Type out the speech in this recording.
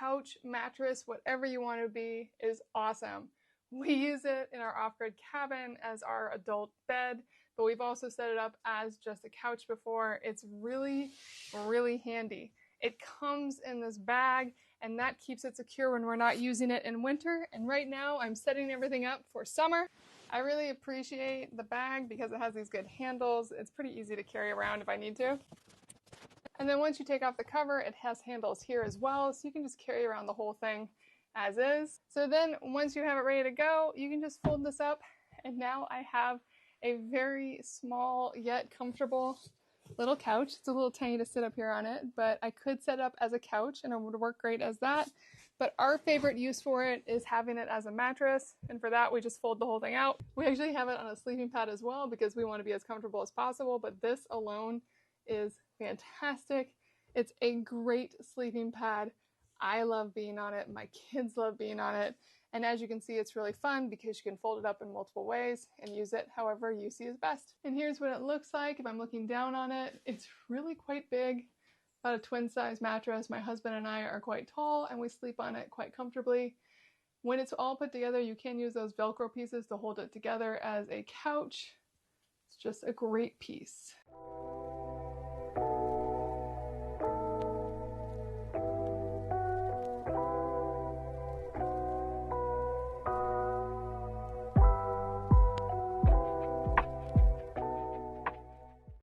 couch, mattress, whatever you want to be, is awesome. We use it in our off-grid cabin as our adult bed, but we've also set it up as just a couch before. It's really, really handy. It comes in this bag, and that keeps it secure when we're not using it in winter. And right now I'm setting everything up for summer. I really appreciate the bag because it has these good handles. It's pretty easy to carry around if I need to. And then once you take off the cover, it has handles here as well, so you can just carry around the whole thing as is. So then once you have it ready to go, you can just fold this up, and now I have a very small yet comfortable little couch. It's a little tiny to sit up here on it, but I could set it up as a couch and it would work great as that. But our favorite use for it is having it as a mattress, and for that we just fold the whole thing out. We actually have it on a sleeping pad as well because we want to be as comfortable as possible, but this alone is fantastic. It's a great sleeping pad. I love being on it. My kids love being on it. And as you can see, it's really fun because you can fold it up in multiple ways and use it however you see is best. And here's what it looks like if I'm looking down on it. It's really quite big, about a twin size mattress. My husband and I are quite tall and we sleep on it quite comfortably. When it's all put together, you can use those Velcro pieces to hold it together as a couch. It's just a great piece.